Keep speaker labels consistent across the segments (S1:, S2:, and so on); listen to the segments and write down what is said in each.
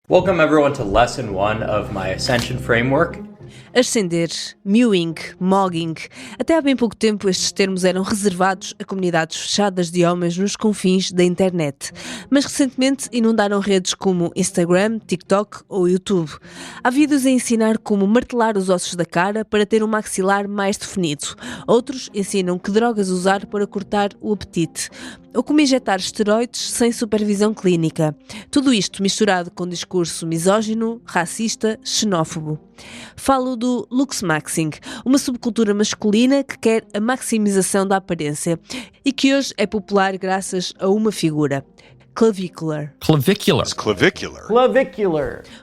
S1: Welcome everyone to lesson 1 of my Ascension framework.
S2: Ascender, mewing, mogging. Até há bem pouco tempo estes termos eram reservados a comunidades fechadas de homens nos confins da internet. Mas recentemente inundaram redes como Instagram, TikTok ou YouTube. Há vídeos a ensinar como martelar os ossos da cara para ter um maxilar mais definido. Outros ensinam que drogas usar para cortar o apetite. Ou como injetar esteroides sem supervisão clínica. Tudo isto misturado com discurso misógino, racista, xenófobo. Falo do luxmaxing, uma subcultura masculina que quer a maximização da aparência e que hoje é popular graças a uma figura. Clavicular.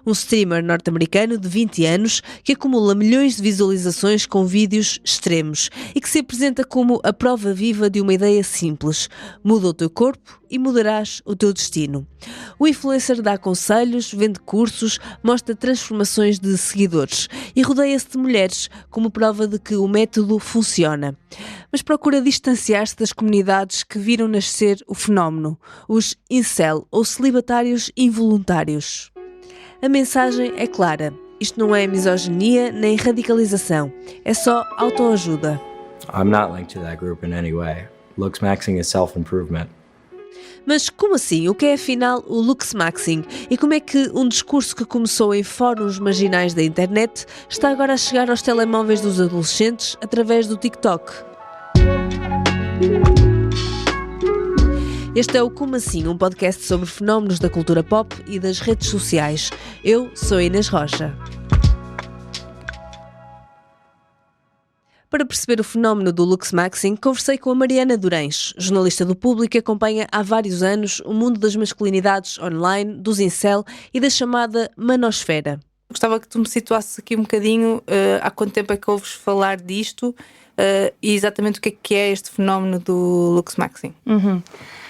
S2: Um streamer norte-americano de 20 anos que acumula milhões de visualizações com vídeos extremos e que se apresenta como a prova viva de uma ideia simples. Muda o teu corpo e mudarás o teu destino. O influencer dá conselhos, vende cursos, mostra transformações de seguidores e rodeia-se de mulheres como prova de que o método funciona. Mas procura distanciar-se das comunidades que viram nascer o fenómeno, os incel ou celibatários involuntários. A mensagem é clara. Isto não é misoginia nem radicalização. É só autoajuda.
S3: I'm not linked to that group in any way. Luxmaxing is self-improvement.
S2: Mas como assim? O que é afinal o luxmaxing? E como é que um discurso que começou em fóruns marginais da internet está agora a chegar aos telemóveis dos adolescentes através do TikTok? Este é o Como Assim, um podcast sobre fenómenos da cultura pop e das redes sociais. Eu sou a Inês Rocha. Para perceber o fenómeno do luxmaxing, conversei com a Mariana Durães, jornalista do Público que acompanha há vários anos o mundo das masculinidades online, dos incel e da chamada manosfera.
S4: Gostava que tu me situasses aqui um bocadinho há quanto tempo é que ouves falar disto e exatamente o que é este fenómeno do luxmaxing.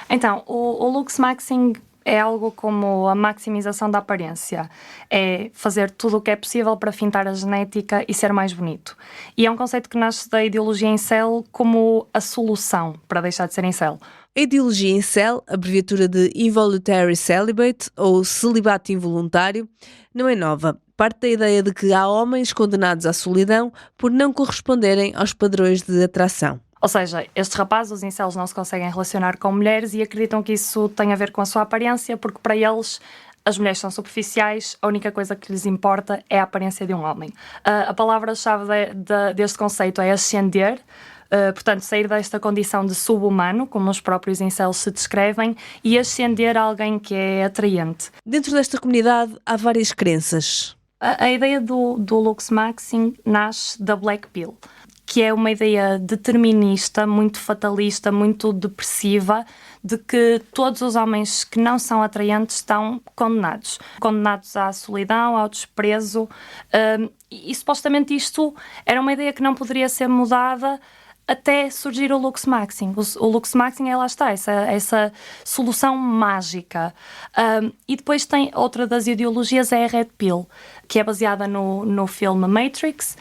S5: Então, o luxmaxing é algo como a maximização da aparência. É fazer tudo o que é possível para fintar a genética e ser mais bonito. E é um conceito que nasce da ideologia incel como a solução para deixar de ser incel.
S2: A ideologia incel, abreviatura de Involuntary Celibate ou celibato involuntário, não é nova. Parte da ideia de que há homens condenados à solidão por não corresponderem aos padrões de atração.
S5: Ou seja, estes rapazes, os incels, não se conseguem relacionar com mulheres e acreditam que isso tem a ver com a sua aparência, porque para eles as mulheres são superficiais, a única coisa que lhes importa é a aparência de um homem. A palavra-chave deste conceito é ascender, portanto, sair desta condição de sub-humano, como os próprios incels se descrevem, e ascender a alguém que é atraente.
S2: Dentro desta comunidade há várias crenças.
S5: A ideia do luxmaxing nasce da Black Pill, que é uma ideia determinista, muito fatalista, muito depressiva, de que todos os homens que não são atraentes estão condenados à solidão, ao desprezo, e supostamente isto era uma ideia que não poderia ser mudada até surgir o luxmaxing. O luxmaxing lá está, essa solução mágica. E depois tem outra das ideologias, é a Red Pill, que é baseada no filme Matrix,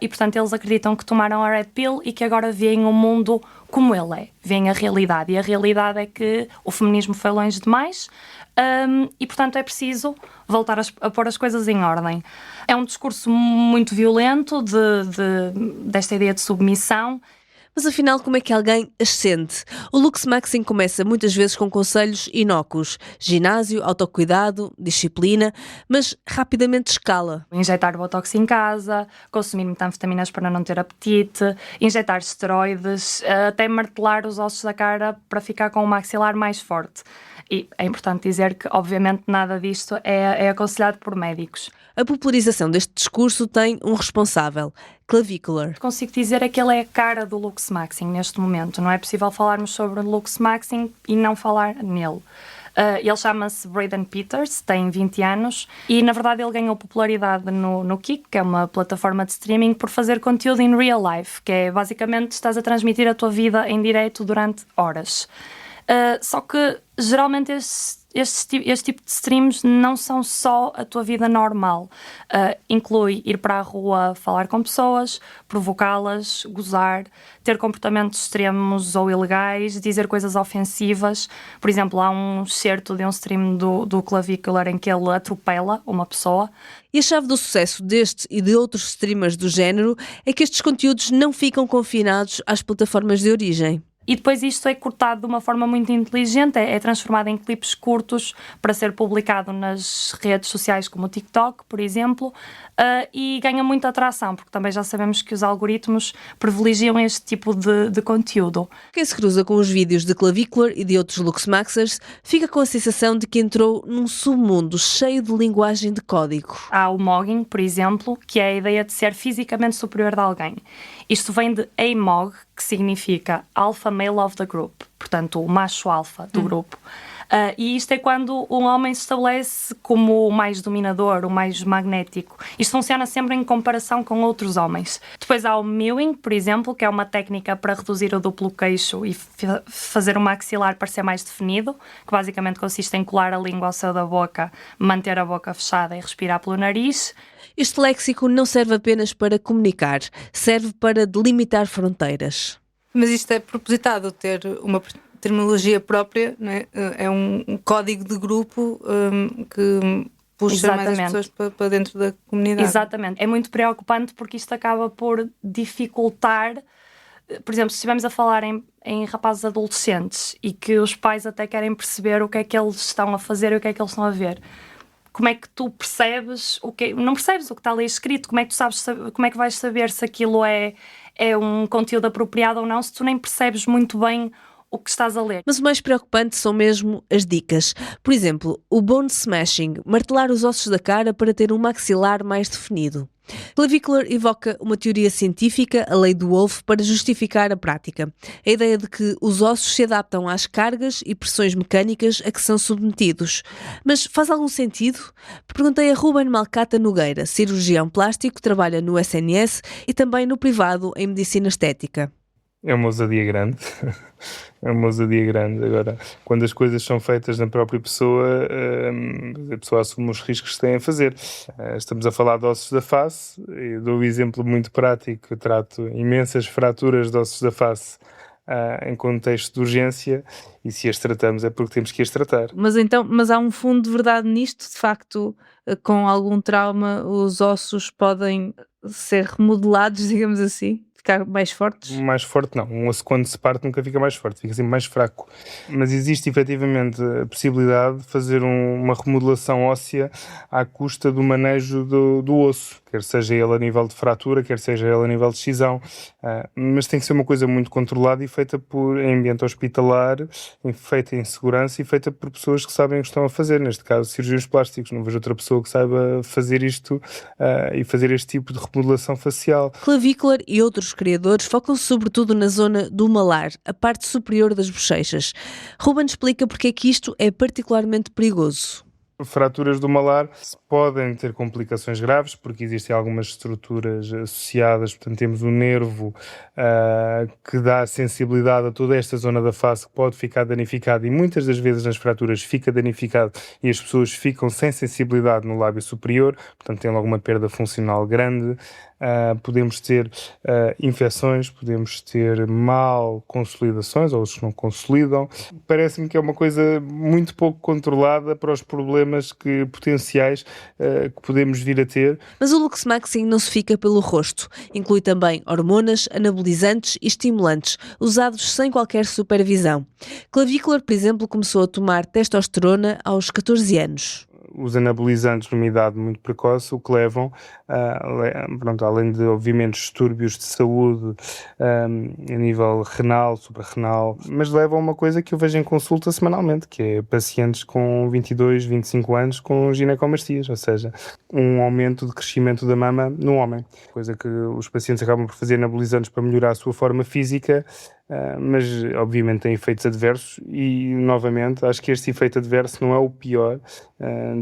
S5: e portanto eles acreditam que tomaram a Red Pill e que agora veem o mundo como ele é, veem a realidade. E a realidade é que o feminismo foi longe demais, e portanto é preciso voltar a pôr as coisas em ordem. É um discurso muito violento desta ideia de submissão.
S2: Mas afinal, como é que alguém ascende? O luxmaxing começa muitas vezes com conselhos inócuos. Ginásio, autocuidado, disciplina, mas rapidamente escala.
S5: Injetar botox em casa, consumir metanfetaminas para não ter apetite, injetar esteroides, até martelar os ossos da cara para ficar com o maxilar mais forte. E é importante dizer que, obviamente, nada disto é aconselhado por médicos.
S2: A popularização deste discurso tem um responsável, Clavicular.
S5: Consigo dizer que ele é a cara do luxmaxing neste momento. Não é possível falarmos sobre o luxmaxing e não falar nele. Ele chama-se Braden Peters, tem 20 anos e, na verdade, ele ganhou popularidade no Kik, que é uma plataforma de streaming, por fazer conteúdo in real life, que é basicamente estás a transmitir a tua vida em direto durante horas. Só que, geralmente, este tipo de streams não são só a tua vida normal. Inclui ir para a rua falar com pessoas, provocá-las, gozar, ter comportamentos extremos ou ilegais, dizer coisas ofensivas. Por exemplo, há um excerto de um stream do Clavicular em que ele atropela uma pessoa.
S2: E a chave do sucesso deste e de outros streamers do género é que estes conteúdos não ficam confinados às plataformas de origem.
S5: E depois isto é cortado de uma forma muito inteligente, é transformado em clipes curtos para ser publicado nas redes sociais como o TikTok, por exemplo, e ganha muita atração, porque também já sabemos que os algoritmos privilegiam este tipo de conteúdo.
S2: Quem se cruza com os vídeos de Clavicular e de outros Luxmaxers fica com a sensação de que entrou num submundo cheio de linguagem de código.
S5: Há o mogging, por exemplo, que é a ideia de ser fisicamente superior a alguém. Isto vem de AMOG, que significa Alpha Male of the Group, portanto, o macho alfa do grupo. E isto é quando um homem se estabelece como o mais dominador, o mais magnético. Isto funciona sempre em comparação com outros homens. Depois há o mewing, por exemplo, que é uma técnica para reduzir o duplo queixo e fazer o maxilar parecer mais definido, que basicamente consiste em colar a língua ao céu da boca, manter a boca fechada e respirar pelo nariz.
S2: Este léxico não serve apenas para comunicar, serve para delimitar fronteiras.
S4: Mas isto é propositado, ter uma terminologia própria, não é? É um código de grupo que puxa mais as pessoas para dentro da comunidade.
S5: Exatamente. É muito preocupante porque isto acaba por dificultar. Por exemplo, se estivermos a falar em rapazes adolescentes e que os pais até querem perceber o que é que eles estão a fazer e o que é que eles estão a ver. Como é que tu percebes não percebes o que está ali escrito? Como é que tu sabes, como é que vais saber se aquilo é um conteúdo apropriado ou não, se tu nem percebes muito bem o que estás a ler?
S2: Mas o mais preocupante são mesmo as dicas. Por exemplo, o bone smashing, martelar os ossos da cara para ter um maxilar mais definido. Clavicular evoca uma teoria científica, a lei do Wolff, para justificar a prática. A ideia de que os ossos se adaptam às cargas e pressões mecânicas a que são submetidos. Mas faz algum sentido? Perguntei a Ruben Malcata Nogueira, cirurgião plástico que trabalha no SNS e também no privado em medicina estética.
S6: É uma ousadia grande. É uma ousadia grande. Agora, quando as coisas são feitas na própria pessoa, a pessoa assume os riscos que tem a fazer. Estamos a falar de ossos da face. Eu dou um exemplo muito prático. Eu trato imensas fraturas de ossos da face em contexto de urgência, e se as tratamos é porque temos que as tratar.
S7: Mas há um fundo de verdade nisto? De facto, com algum trauma, os ossos podem ser remodelados, digamos assim? Ficar mais fortes?
S6: Mais forte não. Um osso quando se parte nunca fica mais forte, fica sempre mais fraco. Mas existe efetivamente a possibilidade de fazer uma remodelação óssea à custa do manejo do osso, quer seja ele a nível de fratura, quer seja ele a nível de cisão. Mas tem que ser uma coisa muito controlada e feita em ambiente hospitalar, feita em segurança e feita por pessoas que sabem o que estão a fazer. Neste caso, cirurgiões plásticos. Não vejo outra pessoa que saiba fazer isto e fazer este tipo de remodelação facial.
S2: Clavicular e outros criadores focam-se sobretudo na zona do malar, a parte superior das bochechas. Ruben explica porque é que isto é particularmente perigoso.
S6: Fraturas do malar podem ter complicações graves porque existem algumas estruturas associadas, portanto temos um nervo que dá sensibilidade a toda esta zona da face que pode ficar danificado, e muitas das vezes nas fraturas fica danificado e as pessoas ficam sem sensibilidade no lábio superior, portanto tem alguma perda funcional grande. Podemos ter infecções, podemos ter mal consolidações, ou os que não consolidam. Parece-me que é uma coisa muito pouco controlada para os problemas potenciais que podemos vir a ter.
S2: Mas o Luxmaxing não se fica pelo rosto. Inclui também hormonas, anabolizantes e estimulantes, usados sem qualquer supervisão. Clavicular, por exemplo, começou a tomar testosterona aos 14 anos.
S6: Os anabolizantes numa idade muito precoce, o que levam, além de, obviamente, distúrbios de saúde a nível renal, suprarrenal, mas levam a uma coisa que eu vejo em consulta semanalmente, que é pacientes com 22, 25 anos com ginecomastias, ou seja, um aumento de crescimento da mama no homem. Coisa que os pacientes acabam por fazer anabolizantes para melhorar a sua forma física, mas obviamente tem efeitos adversos e, novamente, acho que este efeito adverso não é o pior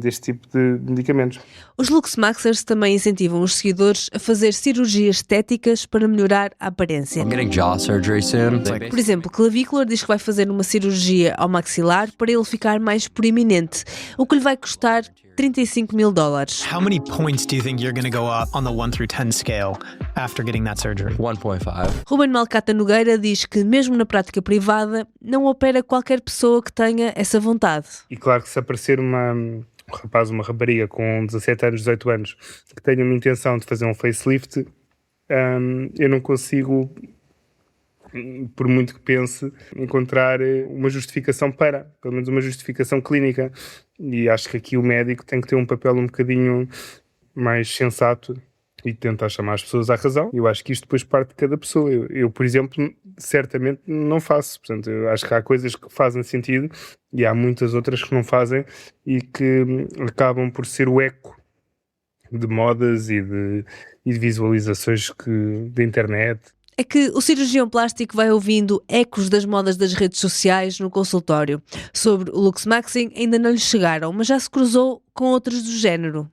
S6: deste tipo de medicamentos.
S2: Os Luxmaxers também incentivam os seguidores a fazer cirurgias estéticas para melhorar a aparência.
S3: I'm getting jaw surgery soon.
S2: Por exemplo, Clavícular diz que vai fazer uma cirurgia ao maxilar para ele ficar mais proeminente, o que lhe vai custar $35 mil.
S8: How many points do you think you're going to go up on the 1 through 10 scale after getting that surgery?
S3: 1.5.
S2: Ruben Malcata Nogueira diz que, mesmo na prática privada, não opera qualquer pessoa que tenha essa vontade.
S6: E claro que se aparecer um rapaz, uma rapariga com 17 anos, 18 anos, que tenha uma intenção de fazer um facelift, eu não consigo, por muito que pense, encontrar uma justificação pelo menos uma justificação clínica. E acho que aqui o médico tem que ter um papel um bocadinho mais sensato e tentar chamar as pessoas à razão. Eu acho que isto depois parte de cada pessoa. Eu, por exemplo, certamente não faço. Portanto, eu acho que há coisas que fazem sentido e há muitas outras que não fazem e que acabam por ser o eco de modas e de visualizações da internet.
S2: É que o cirurgião plástico vai ouvindo ecos das modas das redes sociais no consultório. Sobre o Luxmaxing ainda não lhe chegaram, mas já se cruzou com outros do género.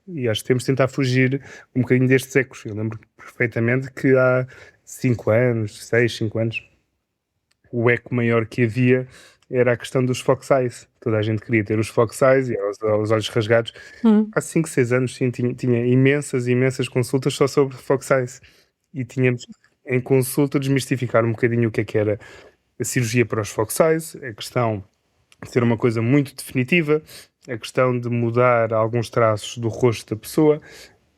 S6: E acho que temos de tentar fugir um bocadinho destes ecos. Eu lembro perfeitamente que há 5 anos, 5 anos, o eco maior que havia era a questão dos fox eyes. Toda a gente queria ter os fox eyes e os olhos rasgados. Há 5, 6 anos sim, tinha imensas consultas só sobre fox eyes. E tínhamos em consulta desmistificar um bocadinho o que era a cirurgia para os fox eyes, a questão de ser uma coisa muito definitiva, a questão de mudar alguns traços do rosto da pessoa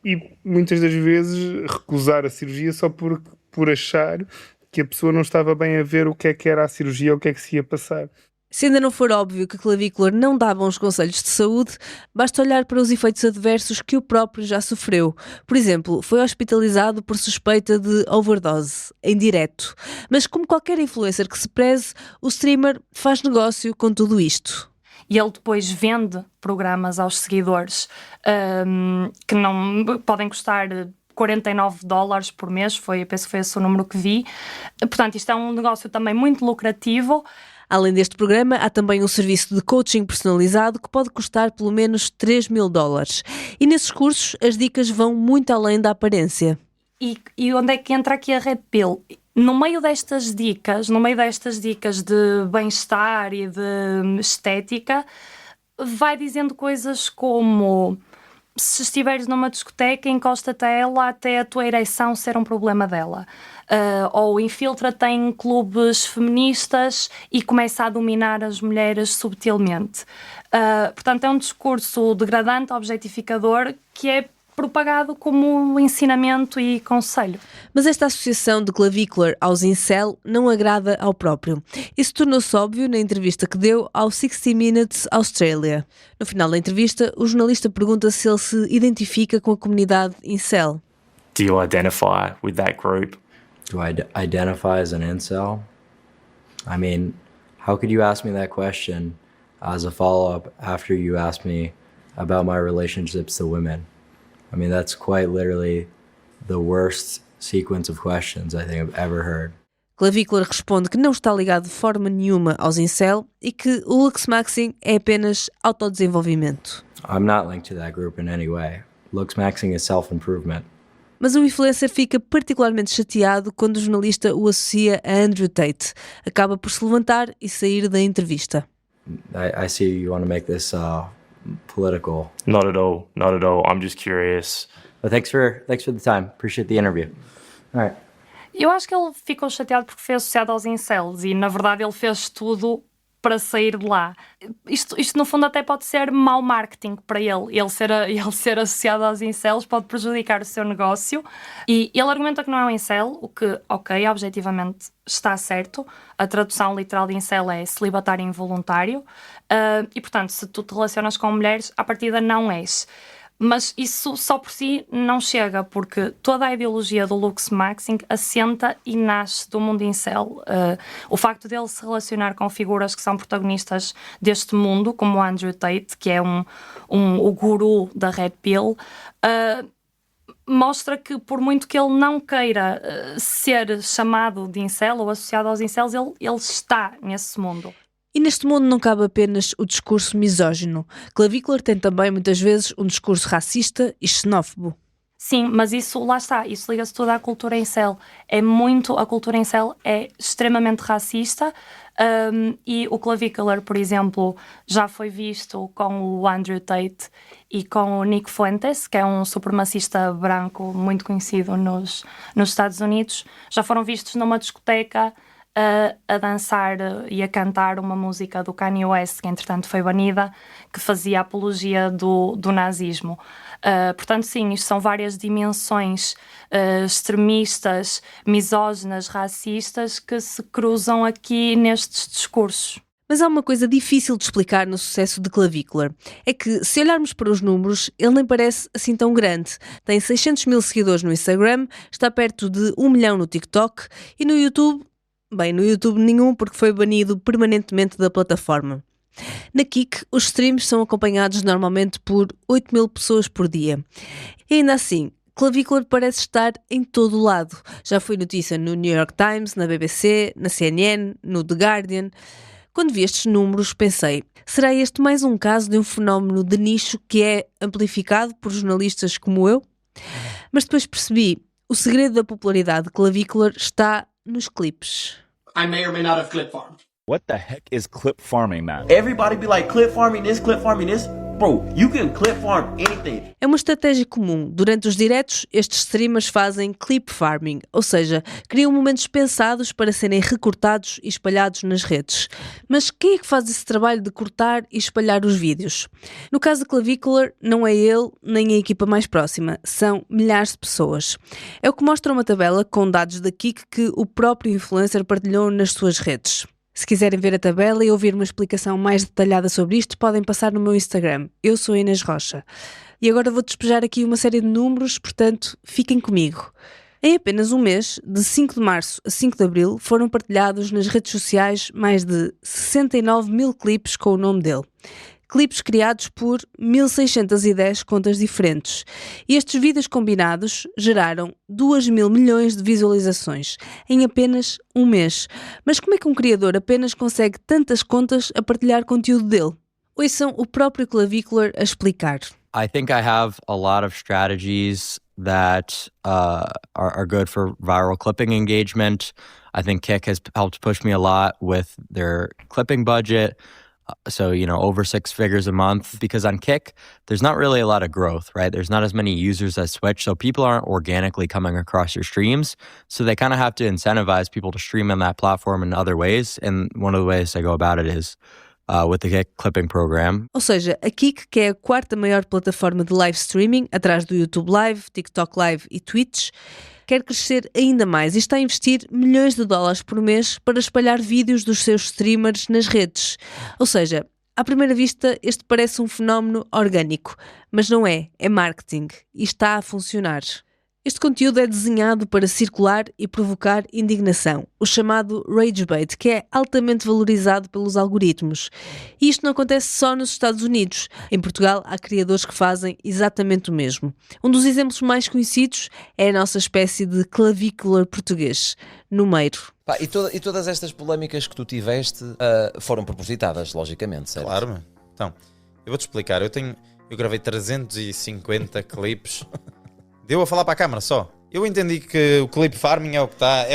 S6: e muitas das vezes recusar a cirurgia só por achar que a pessoa não estava bem a ver o que era a cirurgia ou o que é que se ia passar.
S2: Se ainda não for óbvio que Clavícular não dá bons conselhos de saúde, basta olhar para os efeitos adversos que o próprio já sofreu. Por exemplo, foi hospitalizado por suspeita de overdose, em direto. Mas como qualquer influencer que se preze, o streamer faz negócio com tudo isto.
S5: E ele depois vende programas aos seguidores que não podem custar $49 por mês, penso que foi esse o número que vi. Portanto, isto é um negócio também muito lucrativo.
S2: Além deste programa, há também um serviço de coaching personalizado que pode custar pelo menos $3 mil. E nesses cursos, as dicas vão muito além da aparência.
S5: E onde é que entra aqui a Red Pill? No meio destas dicas de bem-estar e de estética, vai dizendo coisas como: se estiveres numa discoteca, encosta-te a ela até a tua ereção ser um problema dela. Ou infiltra-te em clubes feministas e começa a dominar as mulheres subtilmente. Portanto, é um discurso degradante, objetificador, que é propagado como ensinamento e conselho.
S2: Mas esta associação de Clavícular aos incel não agrada ao próprio. Isso tornou-se óbvio na entrevista que deu ao 60 Minutes Australia. No final da entrevista, o jornalista pergunta se ele se identifica com a comunidade incel.
S9: Do you identify with that group?
S3: Do I identify as an incel? I mean, how could you ask me that question as a follow-up after you asked me about my relationships to women? I mean, that's quite literally the worst sequence of questions I think I've ever heard.
S2: Clavícular responde que não está ligado de forma nenhuma aos incel e que o Luxmaxing é apenas autodesenvolvimento.
S3: I'm not linked to that group in any way. Luxmaxing is self-improvement.
S2: Mas o influencer fica particularmente chateado quando o jornalista o associa a Andrew Tate. Acaba por se levantar e sair da entrevista.
S3: I see you want to make this political.
S9: Not at all. Not at all. I'm just curious.
S3: But thanks for the time. Appreciate the interview. All right.
S5: Eu acho que ele ficou chateado porque foi associado aos incels e, na verdade, ele fez tudo para sair de lá. Isto no fundo, até pode ser mau marketing para ele. Ele ser associado aos incels pode prejudicar o seu negócio. E ele argumenta que não é um incel, o que, ok, objetivamente está certo. A tradução literal de incel é celibatário involuntário. E, portanto, se tu te relacionas com mulheres, à partida não és. Mas isso só por si não chega, porque toda a ideologia do Luxmaxing assenta e nasce do mundo incel. O facto dele se relacionar com figuras que são protagonistas deste mundo, como o Andrew Tate, que é o guru da Red Pill, mostra que, por muito que ele não queira ser chamado de incel ou associado aos incels, ele está nesse mundo.
S2: E neste mundo não cabe apenas o discurso misógino. Clavícula tem também, muitas vezes, um discurso racista e xenófobo.
S5: Sim, mas isso, lá está, isso liga-se tudo à cultura incel. A cultura incel é extremamente racista, e o Clavicular, por exemplo, já foi visto com o Andrew Tate e com o Nick Fuentes, que é um supremacista branco muito conhecido nos Estados Unidos. Já foram vistos numa discoteca a dançar e a cantar uma música do Kanye West, que entretanto foi banida, que fazia apologia do nazismo. Portanto, sim, isto são várias dimensões extremistas, misóginas, racistas, que se cruzam aqui nestes discursos.
S2: Mas há uma coisa difícil de explicar no sucesso de Clavicular. É que, se olharmos para os números, ele nem parece assim tão grande. Tem 600 mil seguidores no Instagram, está perto de 1 milhão no TikTok e no YouTube... Bem, no YouTube nenhum, porque foi banido permanentemente da plataforma. Na Kik, os streams são acompanhados normalmente por 8 mil pessoas por dia. E ainda assim, Clavicular parece estar em todo o lado. Já foi notícia no New York Times, na BBC, na CNN, no The Guardian. Quando vi estes números, pensei, será este mais um caso de um fenómeno de nicho que é amplificado por jornalistas como eu? Mas depois percebi, o segredo da popularidade de Clavicular está nos clipes.
S10: I may or may not have clip farmed.
S11: What the heck is clip farming, man?
S10: Everybody be like, clip farming this, clip farming this. Bro, you can clip farm anything.
S2: É uma estratégia comum. Durante os diretos, estes streamers fazem clip farming, ou seja, criam momentos pensados para serem recortados e espalhados nas redes. Mas quem é que faz esse trabalho de cortar e espalhar os vídeos? No caso da Clavicular, não é ele nem a equipa mais próxima, são milhares de pessoas. É o que mostra uma tabela com dados da Kik que o próprio influencer partilhou nas suas redes. Se quiserem ver a tabela e ouvir uma explicação mais detalhada sobre isto, podem passar no meu Instagram. Eu sou a Inês Rocha. E agora vou despejar aqui uma série de números, portanto, fiquem comigo. Em apenas um mês, de 5 de março a 5 de abril, foram partilhados nas redes sociais mais de 69 mil clipes com o nome dele. Clipes criados por 1.610 contas diferentes. E estes vídeos combinados geraram 2 mil milhões de visualizações em apenas um mês. Mas como é que um criador apenas consegue tantas contas a partilhar conteúdo dele? Ouçam o próprio Clavicular a explicar.
S3: I think I have a lot of strategies that are good for viral clipping engagement. I think Kik has helped push me a lot with their clipping budget. So, over 6 figures a month, because on Kik, there's not really a lot of growth, right? There's not as many users as Twitch, so people aren't organically coming across your streams. So they kind of have to incentivize people to stream on that platform in other ways. And one of the ways I go about it is with the Kik Clipping Program.
S2: Ou seja, a Kik, que é a 4ª maior plataforma de live streaming, atrás do YouTube Live, TikTok Live e Twitch, quer crescer ainda mais e está a investir milhões de dólares por mês para espalhar vídeos dos seus streamers nas redes. Ou seja, à primeira vista, este parece um fenómeno orgânico, mas não é, é marketing e está a funcionar. Este conteúdo é desenhado para circular e provocar indignação, o chamado rage bait, que é altamente valorizado pelos algoritmos. E isto não acontece só nos Estados Unidos. Em Portugal há criadores que fazem exatamente o mesmo. Um dos exemplos mais conhecidos é a nossa espécie de Clavicular português, Numeiro.
S12: E todas estas polémicas que tu tiveste foram propositadas, logicamente, certo?
S13: Claro, então, eu vou-te explicar. Eu gravei 350 clipes. Deu a falar para a câmara só. Eu entendi que o clip farming é o que está.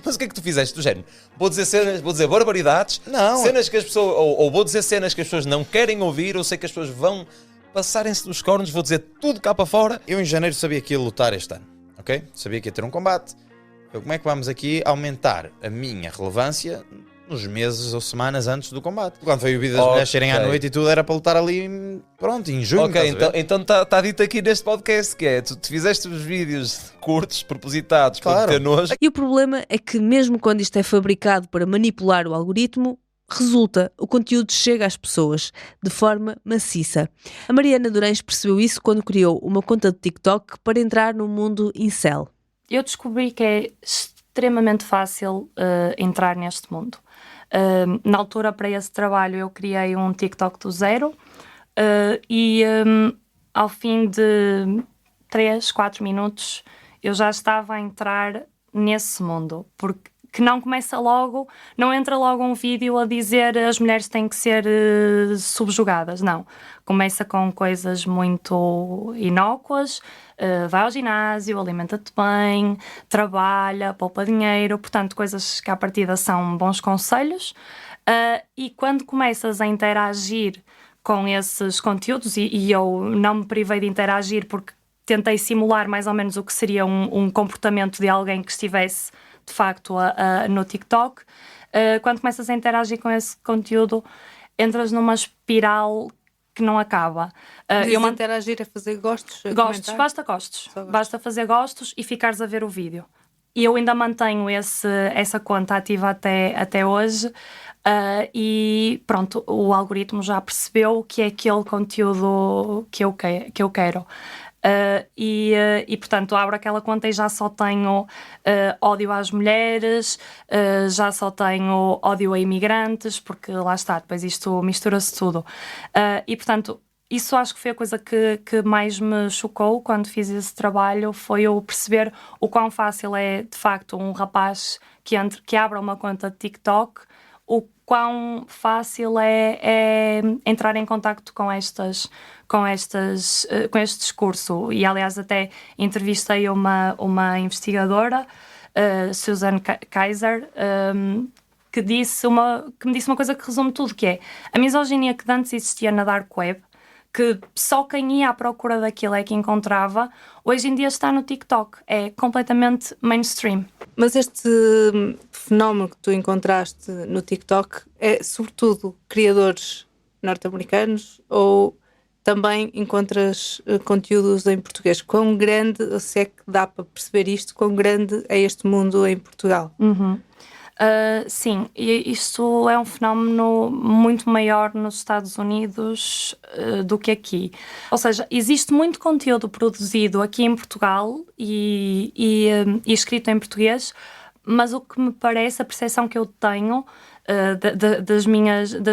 S12: Mas o que é que tu fizeste, do género? Vou dizer barbaridades,
S13: não.
S12: Cenas que as pessoas. Ou vou dizer cenas que as pessoas não querem ouvir, ou sei que as pessoas vão passarem-se dos cornos, vou dizer tudo cá para fora.
S13: Eu em janeiro sabia que ia lutar este ano, ok? Sabia que ia ter um combate. Como é que vamos aqui aumentar a minha relevância nos meses ou semanas antes do combate? Quando foi o vídeo das mulheres serem à noite e tudo, era para lutar ali, pronto, em junho.
S12: Ok, então está dito aqui neste podcast que é, tu fizeste os vídeos curtos, propositados, para ter nojo.
S2: E o problema é que mesmo quando isto é fabricado para manipular o algoritmo, resulta, o conteúdo chega às pessoas de forma maciça. A Mariana Durães percebeu isso quando criou uma conta de TikTok para entrar no mundo incel.
S5: Eu descobri que é extremamente fácil entrar neste mundo. Na altura, para esse trabalho, eu criei um TikTok do zero e ao fim de 3, 4 minutos eu já estava a entrar nesse mundo, porque que não começa logo, não entra logo um vídeo a dizer as mulheres têm que ser subjugadas, não. Começa com coisas muito inócuas, vai ao ginásio, alimenta-te bem, trabalha, poupa dinheiro, portanto coisas que à partida são bons conselhos, e quando começas a interagir com esses conteúdos, e eu não me privei de interagir porque tentei simular mais ou menos o que seria um comportamento de alguém que estivesse de facto no TikTok, quando começas a interagir com esse conteúdo, entras numa espiral que não acaba.
S4: Interagir é fazer gostos?
S5: Gostos, basta gostos. Basta fazer gostos e ficares a ver o vídeo. E eu ainda mantenho essa conta ativa até hoje, e pronto, o algoritmo já percebeu que é aquele conteúdo que eu quero. E portanto abro aquela conta e já só tenho ódio às mulheres, já só tenho ódio a imigrantes, porque lá está, depois isto mistura-se tudo, e portanto isso acho que foi a coisa que mais me chocou quando fiz esse trabalho, foi eu perceber o quão fácil é de facto um rapaz que abra uma conta de TikTok, o quão fácil é entrar em contacto com este discurso. E aliás até entrevistei uma investigadora, Susan Kaiser, que me disse uma coisa que resume tudo, que é a misoginia que antes existia na Dark Web, que só quem ia à procura daquilo é que encontrava, hoje em dia está no TikTok, é completamente mainstream.
S4: Mas este fenómeno que tu encontraste no TikTok é sobretudo criadores norte-americanos ou também encontras conteúdos em português? Quão grande, se é que dá para perceber isto, quão grande é este mundo em Portugal?
S5: Sim, e isto é um fenómeno muito maior nos Estados Unidos do que aqui. Ou seja, existe muito conteúdo produzido aqui em Portugal e escrito em português, mas o que me parece, a percepção que eu tenho das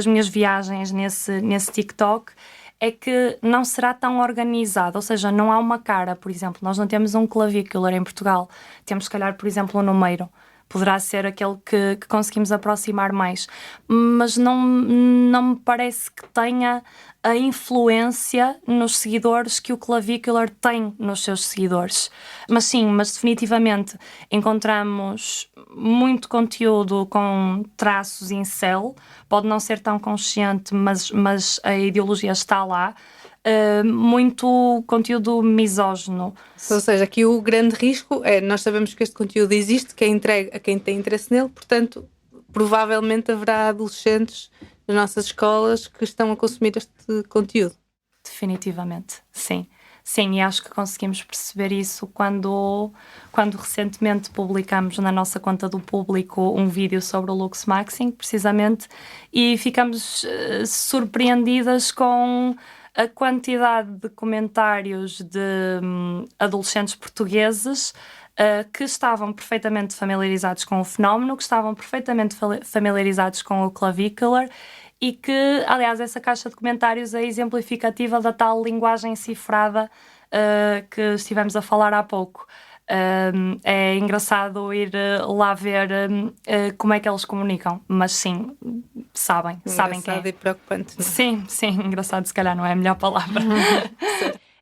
S5: minhas viagens nesse TikTok, é que não será tão organizado, ou seja, não há uma cara, por exemplo, nós não temos um clavicular em Portugal, temos se calhar, por exemplo, um número. Poderá ser aquele que conseguimos aproximar mais, mas não me parece que tenha a influência nos seguidores que o Clavicular tem nos seus seguidores. Mas definitivamente encontramos muito conteúdo com traços incel, pode não ser tão consciente, mas a ideologia está lá. Muito conteúdo misógino.
S4: Ou seja, aqui o grande risco é, nós sabemos que este conteúdo existe, que é entregue a quem tem interesse nele, portanto, provavelmente haverá adolescentes nas nossas escolas que estão a consumir este conteúdo.
S5: Definitivamente, sim. Sim, e acho que conseguimos perceber isso quando recentemente publicamos na nossa conta do público um vídeo sobre o Luxmaxxing, precisamente, e ficamos surpreendidas com a quantidade de comentários de adolescentes portugueses que estavam perfeitamente familiarizados com o fenómeno, que estavam perfeitamente familiarizados com o Clavicular e que, aliás, essa caixa de comentários é exemplificativa da tal linguagem cifrada que estivemos a falar há pouco. É engraçado ir lá ver como é que eles comunicam, mas sim, sabem quem é.
S4: E preocupante, não é?
S5: Sim, engraçado se calhar não é a melhor palavra.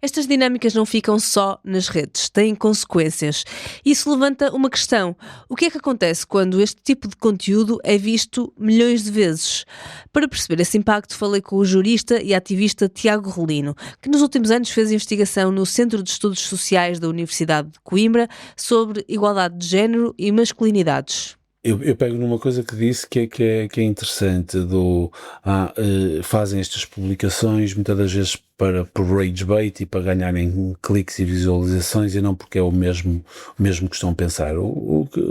S2: Estas dinâmicas não ficam só nas redes, têm consequências. Isso levanta uma questão. O que é que acontece quando este tipo de conteúdo é visto milhões de vezes? Para perceber esse impacto, falei com o jurista e ativista Tiago Rolino, que nos últimos anos fez investigação no Centro de Estudos Sociais da Universidade de Coimbra sobre igualdade de género e masculinidades.
S14: Eu pego numa coisa que disse que é interessante, fazem estas publicações muitas das vezes por rage bait e para ganharem cliques e visualizações e não porque é o mesmo que estão a pensar.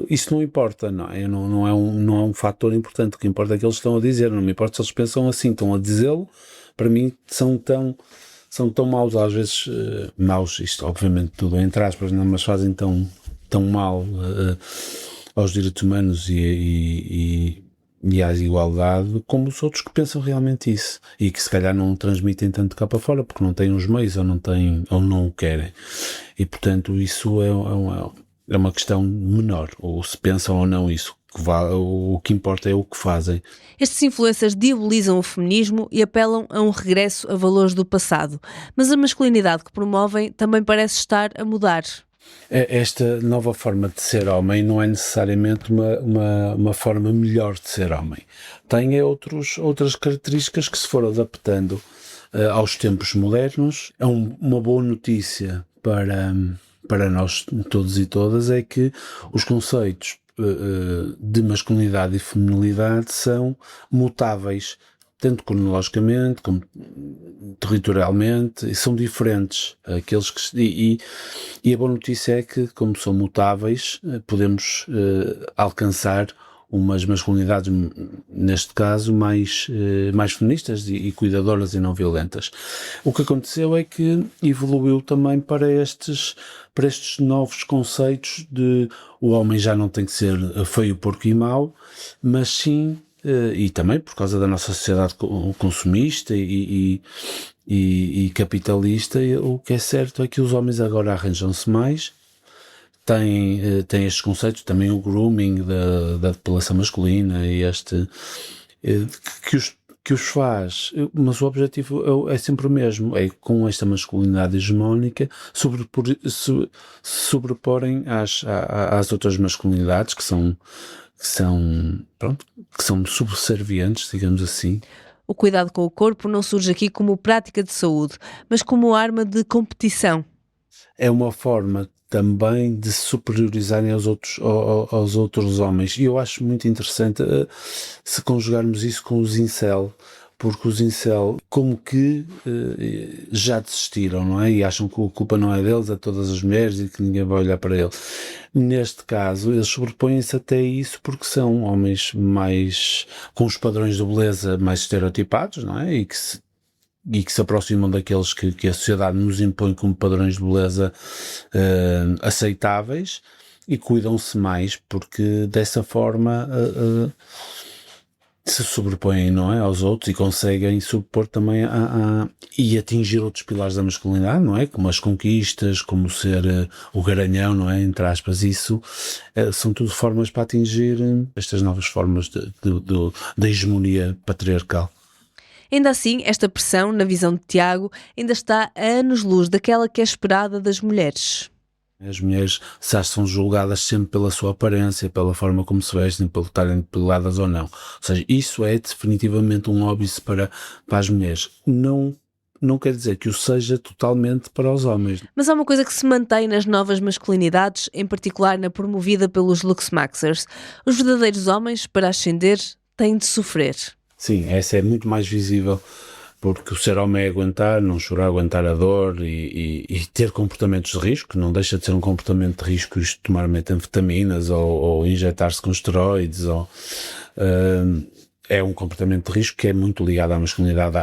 S14: Isso não importa, não é? Não é um fator importante. O que importa é que eles estão a dizer, não me importa se eles pensam assim, estão a dizê-lo. Para mim são tão maus, às vezes maus, isto obviamente tudo entre aspas, não, mas fazem tão mal aos direitos humanos e e à igualdade, como os outros que pensam realmente isso e que se calhar não transmitem tanto cá para fora porque não têm os meios ou não o querem. E portanto isso é uma questão menor, ou se pensam ou não isso. O que importa é o que fazem.
S2: Estes influencers diabolizam o feminismo e apelam a um regresso a valores do passado. Mas a masculinidade que promovem também parece estar a mudar.
S14: Esta nova forma de ser homem não é necessariamente uma forma melhor de ser homem. Tem outras características que se foram adaptando aos tempos modernos. É uma boa notícia para nós todos e todas é que os conceitos de masculinidade e feminilidade são mutáveis, tanto cronologicamente como territorialmente, e são diferentes aqueles que e a boa notícia é que, como são mutáveis, podemos alcançar umas masculinidades, neste caso, mais feministas e cuidadoras e não violentas. O que aconteceu é que evoluiu também para estes novos conceitos de o homem já não tem que ser feio, porco e mau, mas sim, e também por causa da nossa sociedade consumista e capitalista, o que é certo é que os homens agora arranjam-se mais, têm estes conceitos, também o grooming da depilação masculina e que os faz, mas o objetivo é sempre o mesmo, é com esta masculinidade hegemónica sobreporem às outras masculinidades que são subservientes, digamos assim.
S2: O cuidado com o corpo não surge aqui como prática de saúde, mas como arma de competição.
S14: É uma forma também de se superiorizarem aos outros homens. E eu acho muito interessante se conjugarmos isso com os incel, porque os incel como que já desistiram, não é? E acham que a culpa não é deles, é todas as mulheres e que ninguém vai olhar para eles. Neste caso, eles sobrepõem-se até isso porque são homens mais com os padrões de beleza mais estereotipados, não é? E que se aproximam daqueles que a sociedade nos impõe como padrões de beleza aceitáveis e cuidam-se mais porque dessa forma se sobrepõem, não é, aos outros e conseguem sobrepor também e atingir outros pilares da masculinidade, não é? Como as conquistas, como ser o garanhão, não é? Entre aspas, isso são tudo formas para atingir estas novas formas da hegemonia patriarcal.
S2: Ainda assim, esta pressão, na visão de Tiago, ainda está a anos-luz daquela que é esperada das mulheres.
S14: As mulheres são julgadas sempre pela sua aparência, pela forma como se vestem, pelo estarem depiladas ou não. Ou seja, isso é definitivamente um óbvio para as mulheres. Não quer dizer que o seja totalmente para os homens.
S2: Mas há uma coisa que se mantém nas novas masculinidades, em particular na promovida pelos Luxmaxers. Os verdadeiros homens, para ascender, têm de sofrer.
S14: Sim, essa é muito mais visível, porque o ser homem é aguentar, não chorar, aguentar a dor e ter comportamentos de risco. Não deixa de ser um comportamento de risco isto de tomar metanfetaminas ou injetar-se com esteroides. É um comportamento de risco que é muito ligado à masculinidade,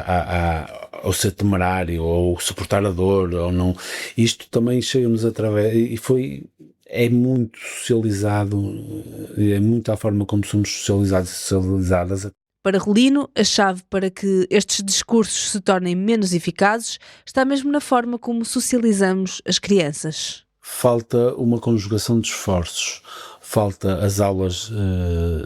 S14: ao ser temerário, ou suportar a dor, ou não. Isto também chega-nos através, é muito socializado, é muito a forma como somos socializados e socializadas.
S2: Para Rolino, a chave para que estes discursos se tornem menos eficazes está mesmo na forma como socializamos as crianças.
S14: Falta uma conjugação de esforços, falta as aulas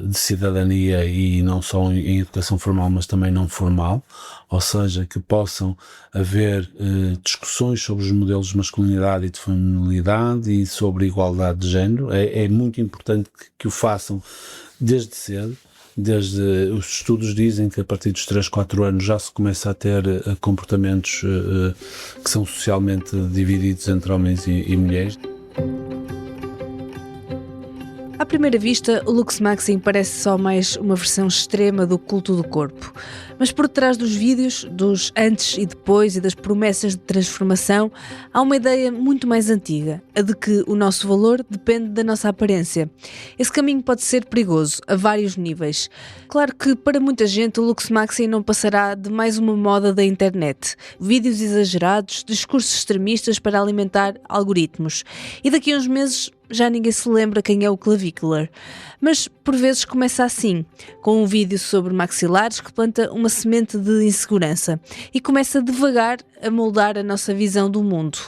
S14: de cidadania e não só em educação formal, mas também não formal, ou seja, que possam haver discussões sobre os modelos de masculinidade e de feminilidade e sobre igualdade de género. É muito importante que o façam desde cedo. Desde os estudos dizem que a partir dos 3, 4 anos já se começa a ter comportamentos que são socialmente divididos entre homens e mulheres.
S2: À primeira vista, o Luxmaxing parece só mais uma versão extrema do culto do corpo. Mas por trás dos vídeos, dos antes e depois e das promessas de transformação, há uma ideia muito mais antiga, a de que o nosso valor depende da nossa aparência. Esse caminho pode ser perigoso, a vários níveis. Claro que para muita gente o Lux Maxi não passará de mais uma moda da internet. Vídeos exagerados, discursos extremistas para alimentar algoritmos. E daqui a uns meses já ninguém se lembra quem é o Clavicular. Mas por vezes começa assim, com um vídeo sobre maxilares que planta uma semente de insegurança e começa devagar a moldar a nossa visão do mundo.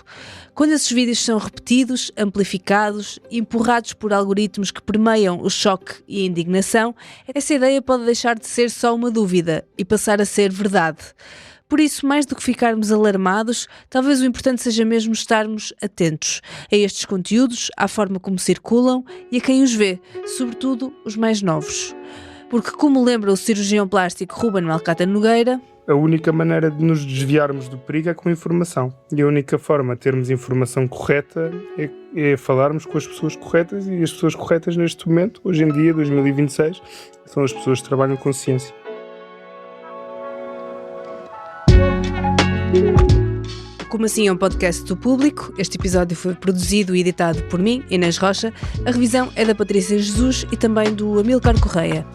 S2: Quando esses vídeos são repetidos, amplificados, empurrados por algoritmos que permeiam o choque e a indignação, essa ideia pode deixar de ser só uma dúvida e passar a ser verdade. Por isso, mais do que ficarmos alarmados, talvez o importante seja mesmo estarmos atentos a estes conteúdos, à forma como circulam e a quem os vê, sobretudo os mais novos. Porque, como lembra o cirurgião plástico Ruben Malcata Nogueira,
S6: a única maneira de nos desviarmos do perigo é com informação. E a única forma de termos informação correta é falarmos com as pessoas corretas, e as pessoas corretas neste momento, hoje em dia, 2026, são as pessoas que trabalham com ciência.
S2: Como assim é um podcast do Público, este episódio foi produzido e editado por mim, Inês Rocha. A revisão é da Patrícia Jesus e também do Amilcar Correia.